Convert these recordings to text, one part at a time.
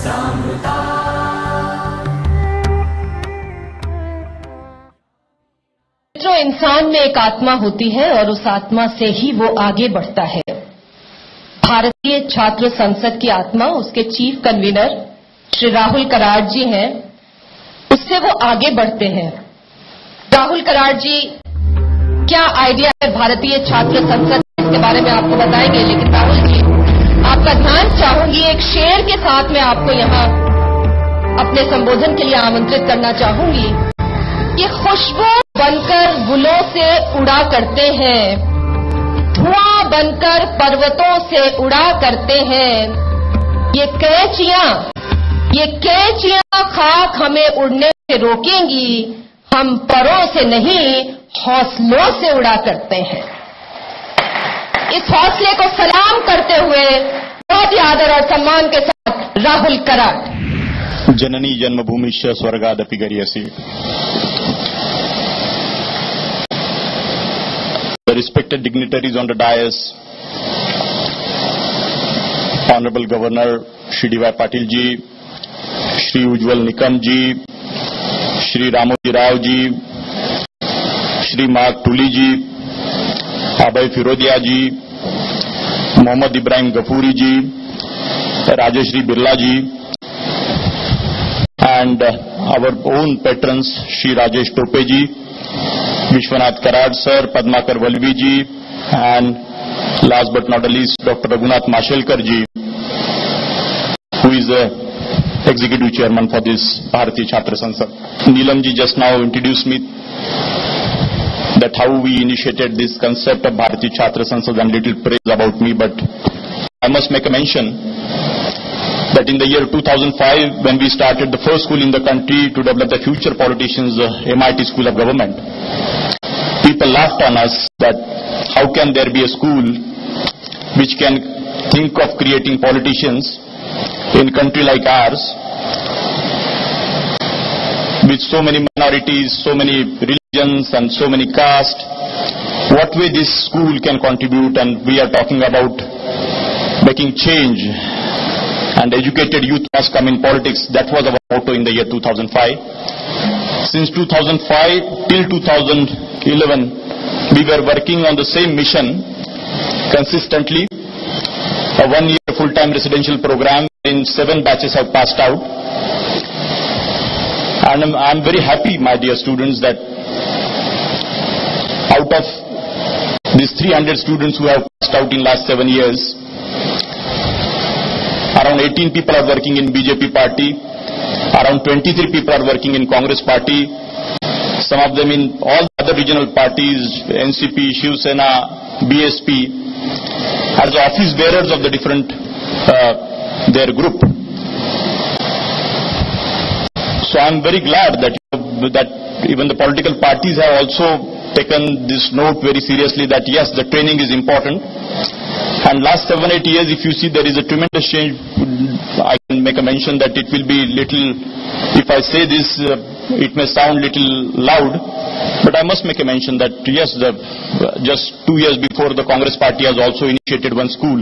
जो इंसान में एक आत्मा होती है और उस आत्मा से ही वो आगे बढ़ता है। भारतीय छात्र संसद की आत्मा उसके चीफ कन्वीनर श्री राहुल कराड़ जी हैं, उससे वो आगे बढ़ते हैं। राहुल कराड़ जी, क्या आइडिया है भारतीय छात्र संसद, इसके बारे में आपको बताएंगे, लेकिन राहुल जी आपका ध्यान चाहूंगी, एक शेर के साथ मैं आपको यहां अपने संबोधन के लिए आमंत्रित करना चाहूंगी। ये खुशबू बनकर गुलों से उड़ा करते हैं, धुआं बनकर पर्वतों से उड़ा करते हैं। ये कैचियां खाक हमें उड़ने से रोकेंगी, हम परों से नहीं हौसलों से उड़ा करते हैं। इस हौसले को सलाम करते हुए बहुत ही आदर और सम्मान के साथ राहुल कराड़। जननी जन्मभूमिश्च स्वर्गादपि गरीयसी। The respected dignitaries on the dais, Honorable Governor Shri D.Y. Patil ji, Shri Ujjwal Nikam ji, Shri Ramoji Rao ji, Shri Mark Tuli ji, Abhay Firodia ji, Mohammad Ibrahim Ghafoori ji, Rajeshri Birla ji, and our own patrons Shri Rajesh Tope ji, Vishwanath Karad sir, Padmakar Valvi ji, and last but not the least Dr. Raghunath Mashelkar ji, who is the executive chairman for this Bharatiya Chhatra Sansad. Neelam ji just now introduced me that how we initiated this concept of Bharatiya Chhatra Sansad, and little praise about me, but I must make a mention that in the year 2005, when we started the first school in the country to develop the future politicians, MIT School of Government, people laughed on us that how can there be a school which can think of creating politicians in a country like ours, with so many minorities, so many religions and so many castes. What way this school can contribute, and we are talking about making change, and educated youth must come in politics. That was our motto in the year 2005. Since 2005 till 2011, we were working on the same mission consistently. A 1-year full-time residential program in 7 batches have passed out. And I'm very happy, my dear students, that out of these 300 students who have passed out in last 7 years, around 18 people are working in BJP party, around 23 people are working in Congress party, some of them in all the other regional parties, NCP, Shiv Sena, BSP, as the office bearers of the different their group. So I'm very glad that even the political parties have also taken this note very seriously, that yes, the training is important. And last 7-8 years, if you see, there is a tremendous change. I can make a mention that it will be little, if I say this, it may sound little loud, but I must make a mention that yes, just 2 years before, the Congress party has also initiated one school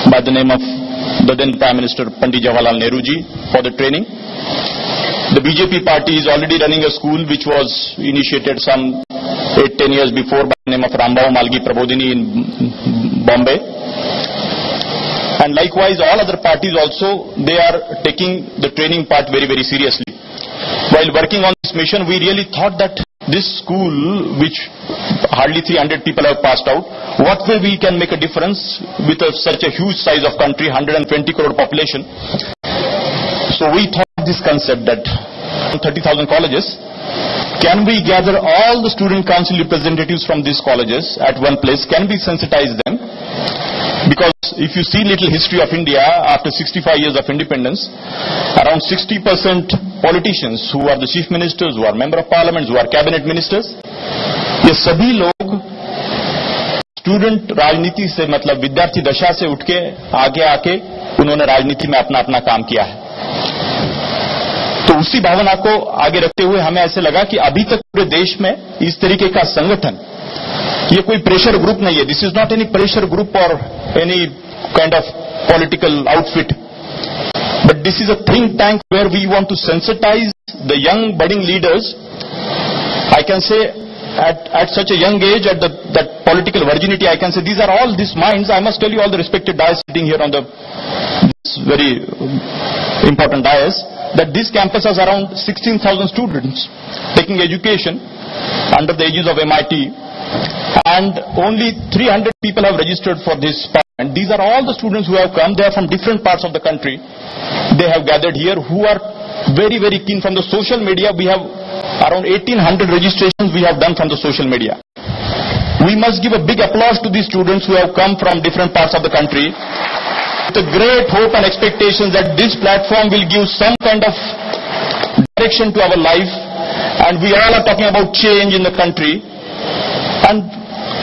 by the name of the then Prime Minister Pandit Jawaharlal Nehru ji for the training. The BJP party is already running a school which was initiated some 8-10 years before by the name of Rambhao Malgi Prabodhini in Bombay. And likewise, all other parties also, they are taking the training part very, very seriously. While working on this mission, we really thought that this school, which hardly 300 people have passed out, what way we can make a difference with such a huge size of country, 120 crore population. So we thought this concept that 30,000 colleges, can we gather all the student council representatives from these colleges at one place? Can we sensitize them? Because if you see little history of India, after 65 years of independence, around 60% politicians who are the chief ministers, who are member of parliament, who are cabinet ministers, ये सभी लोग student राजनीति से, मतलब विद्यार्थी दशा से उठ के आगे आके उन्होंने राजनीति में अपना अपना काम किया है। तो उसी भावना को आगे रखते हुए हमें ऐसे लगा कि अभी तक पूरे देश में इस तरीके का संगठन, ये कोई प्रेशर ग्रुप नहीं है, this is not any pressure group और any kind of political outfit, But this is a think tank where we want to sensitize the young budding leaders. I can say at such a young age, at that political virginity, I can say these are all these minds. I must tell you, all the respected dais sitting here on this very important dais, that this campus has around 16,000 students taking education under the aegis of MIT, and only 300 people have registered for this parliament. These are all the students who have come. They are from different parts of the country. They have gathered here, who are very, very keen. From the social media, we have around 1,800 registrations we have done from the social media. We must give a big applause to these students who have come from different parts of the country, with a great hope and expectations that this platform will give some kind of direction to our life, and we all are talking about change in the country. And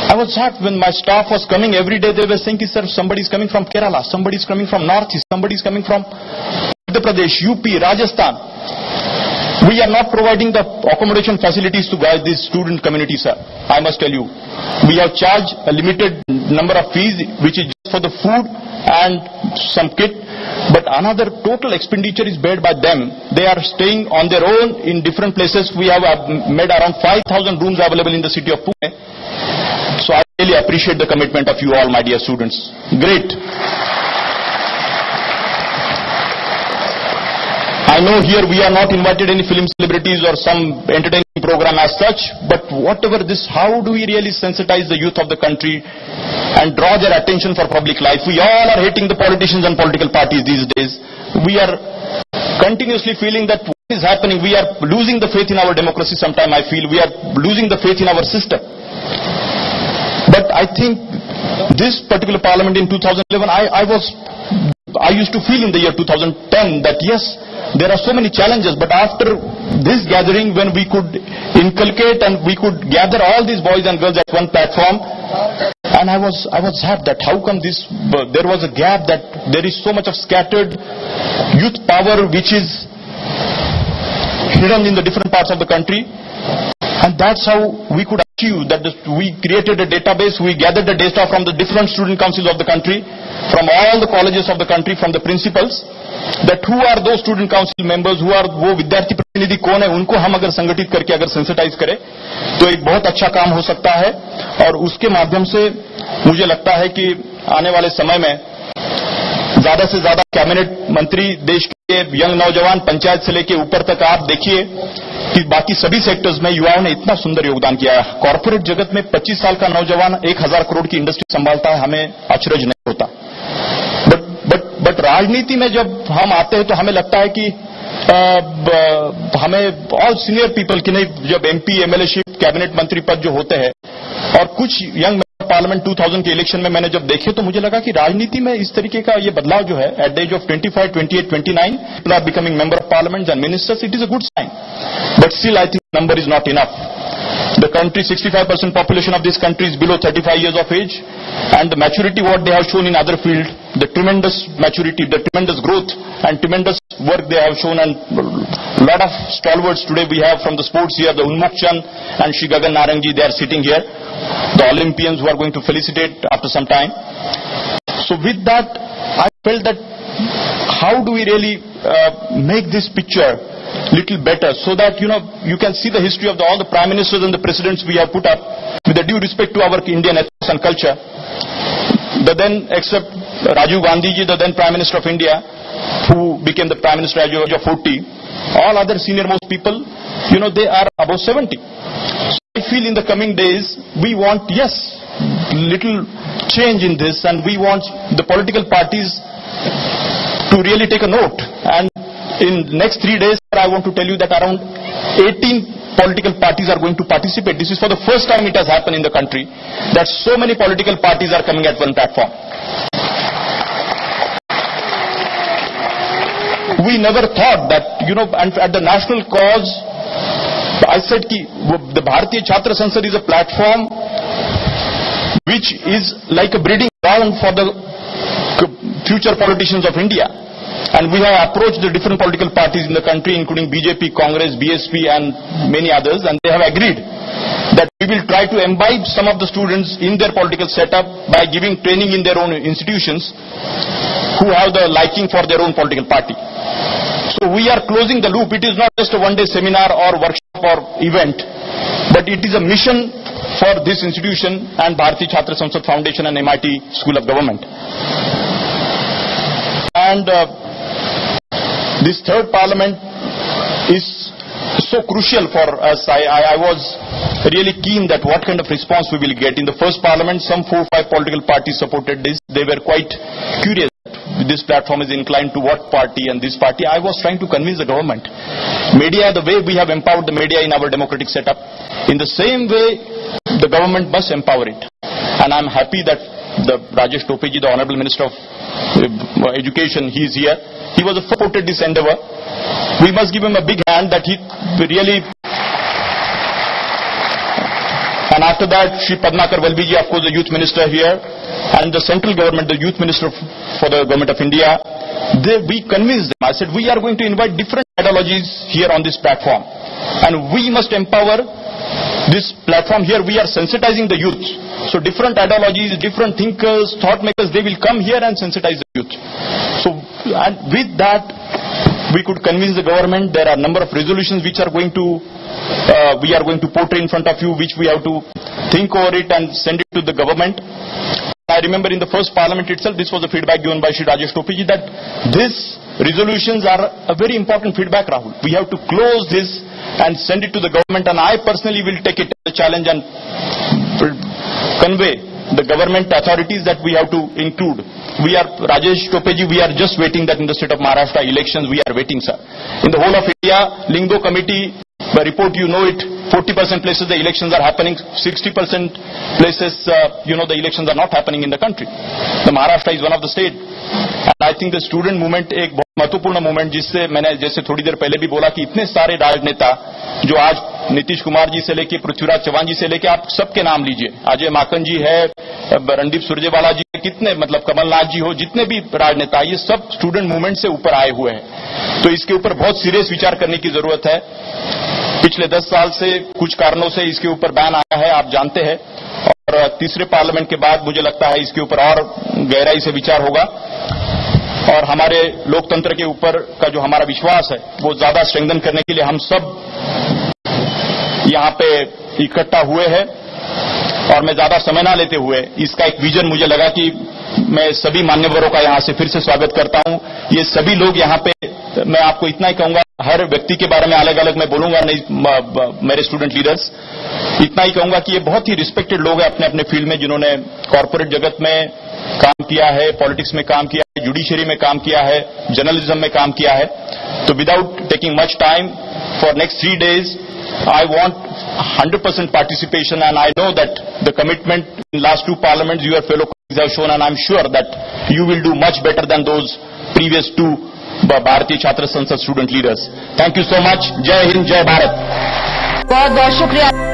I was shocked when my staff was coming every day. They were saying, sir, somebody is coming from Kerala, somebody is coming from Northeast, somebody is coming from Madhya Pradesh, UP, Rajasthan. We are not providing the accommodation facilities to guide this student community, sir. I must tell you, we have charged a limited number of fees, which is just for the food and some kit, but another total expenditure is paid by them. They are staying on their own in different places. We have made around 5,000 rooms available in the city of Pune. So I really appreciate the commitment of you all, my dear students. Great. I know here we are not invited any film celebrities or some entertaining program as such, but whatever this, how do we really sensitize the youth of the country and draw their attention for public life? We all are hating the politicians and political parties these days. We are continuously feeling that what is happening, we are losing the faith in our democracy. Sometimes I feel we are losing the faith in our system. But I think this particular parliament in 2011, I used to feel in the year 2010 that yes, there are so many challenges, but after this gathering, when we could inculcate and we could gather all these boys and girls at one platform, and I was happy that how come there was a gap, that there is so much of scattered youth power which is hidden in the different parts of the country. And that's how we could achieve that. We created a database, we gathered the data from the different student councils of the country, from all the colleges of the country, from the principals, that who are those student council members, who are वो विद्यार्थी प्रतिनिधि कौन है, उनको हम अगर संगठित करके अगर सेंसिटाइज करें तो एक बहुत अच्छा काम हो सकता है। और उसके माध्यम से मुझे लगता है कि आने वाले समय में ज्यादा से ज्यादा कैबिनेट मंत्री, देश के यंग नौजवान, पंचायत से लेके ऊपर तक आप देखिए कि बाकी सभी सेक्टर्स में युवाओं ने इतना सुंदर योगदान किया है। कॉर्पोरेट जगत में 25 साल का नौजवान 1000 करोड़ की इंडस्ट्री संभालता है, हमें अचरज नहीं होता। बट राजनीति में जब हम आते हैं तो हमें लगता है कि हमें ऑल सीनियर पीपल की नहीं, जब एमपी, एमएलएशिप, कैबिनेट मंत्री पद जो होते हैं, और कुछ यंग पार्लियामेंट 2000 के इलेक्शन में मैंने जब देखे तो मुझे लगा कि राजनीति में इस तरीके का ये बदलाव जो है, at the age of 25, 28, 29 people are becoming member of parliament and ministers, it is a good sign. But still I think the number is not enough. The country, 65% population of this country is below 35 years of age, and the maturity what they have shown in other fields, the tremendous maturity, the tremendous growth and tremendous work they have shown, and a lot of stalwarts today we have from the sports here, the Unmukh Chand and Shri Gagan Narangji, they are sitting here, the Olympians who are going to felicitate after some time. So with that, I felt that how do we really make this picture little better, so that you can see the history of all the prime ministers and the presidents we have put up, with the due respect to our Indian ethics and culture. The then, except Rajiv Gandhi ji, the then Prime Minister of India, who became the Prime Minister at the age of 40, all other senior most people, they are above 70. So I feel in the coming days, we want, yes, little change in this, and we want the political parties to really take a note. And in next 3 days, I want to tell you that around 18 political parties are going to participate. This is for the first time it has happened in the country, that so many political parties are coming at one platform. We never thought that, and at the national cause, I said that the Bharatiya Chhatra Sansad is a platform which is like a breeding ground for the future politicians of India. And we have approached the different political parties in the country, including BJP, Congress, BSP and many others, and they have agreed that we will try to imbibe some of the students in their political setup by giving training in their own institutions. who have the liking for their own political party. So we are closing the loop. It is not just a one-day seminar or workshop or event, but it is a mission for this institution and Bharatiya Chhatra Sansad Foundation and MIT School of Government. And this third parliament is so crucial for us. I was really keen that what kind of response we will get. In the first parliament, some 4 or 5 political parties supported this. They were quite curious. This platform is inclined to what party and this party. I was trying to convince the government. Media, the way we have empowered the media in our democratic setup, in the same way, the government must empower it. And I'm happy that the Rajesh Topeji, the Honorable Minister of Education, he is here. He was supported this endeavor. We must give him a big hand that he really. And after that, Shri Padmakar Valbiji, of course, the Youth Minister here, and the central government, the Youth Minister for the Government of India, we convinced them. I said, we are going to invite different ideologies here on this platform. And we must empower this platform here. We are sensitizing the youth. So different ideologies, different thinkers, thought makers, they will come here and sensitize the youth. So and with that, we could convince the government. There are a number of resolutions which are going to, we are going to portray in front of you, which we have to think over it and send it to the government. I remember in the first parliament itself, this was the feedback given by Shri Rajesh Topeji, that these resolutions are a very important feedback, Rahul. We have to close this and send it to the government, and I personally will take it as a challenge and convey the government authorities that we have to include. We are, Rajesh Topeji, we are just waiting that in the state of Maharashtra elections, we are waiting, sir. In the whole of India, Lingdo Committee, by report, you know it, 40% places the elections are happening, 60% places, the elections are not happening in the country. The Maharashtra is one of the state. And I think the student movement एक बहुत महत्वपूर्ण movement जिससे मैंने जैसे थोड़ी देर पहले भी बोला कि इतने सारे राजनेता जो आज नीतीश कुमार जी से लेके पृथ्वीराज चौहान जी से लेके आप सबके नाम लीजिए, अजय माकन जी है, रणदीप सुरजेवाला जी, कितने मतलब कमलनाथ जी हो, जितने भी राजनेता, ये सब स्टूडेंट मूवमेंट से ऊपर आए हुए हैं. तो इसके ऊपर बहुत सीरियस विचार करने की जरूरत है. पिछले 10 साल से कुछ कारणों से इसके ऊपर बैन आया है, आप जानते हैं, और तीसरे पार्लियामेंट के बाद मुझे लगता है इसके ऊपर और गहराई से विचार होगा और हमारे लोकतंत्र के ऊपर का जो हमारा विश्वास है वो ज्यादा स्ट्रेंथन करने के लिए हम सब यहां पे इकट्ठा हुए हैं. और मैं ज्यादा समय ना लेते हुए इसका एक विजन मुझे लगा कि मैं सभी मान्यवरों का यहां से फिर से स्वागत करता हूं. ये सभी लोग यहां पे, मैं आपको इतना ही कहूंगा, हर व्यक्ति के बारे में अलग अलग मैं बोलूंगा नहीं, मेरे स्टूडेंट लीडर्स, इतना ही कहूंगा कि ये बहुत ही रिस्पेक्टेड लोग हैं अपने अपने फील्ड में, जिन्होंने कॉर्पोरेट जगत में काम किया है, पॉलिटिक्स में काम किया है, जुडिशरी में काम किया है, जर्नलिज्म में काम किया है. तो without taking much time, for next 3 days I want 100% participation, and I know that the commitment in last 2 parliaments your fellow colleagues have shown, and I'm sure that you will do much better than those previous 2 Bharatiya Chhatra Sansad student leaders. Thank you so much. Jai Hind, Jai Bharat. बहुत बहुत शुक्रिया.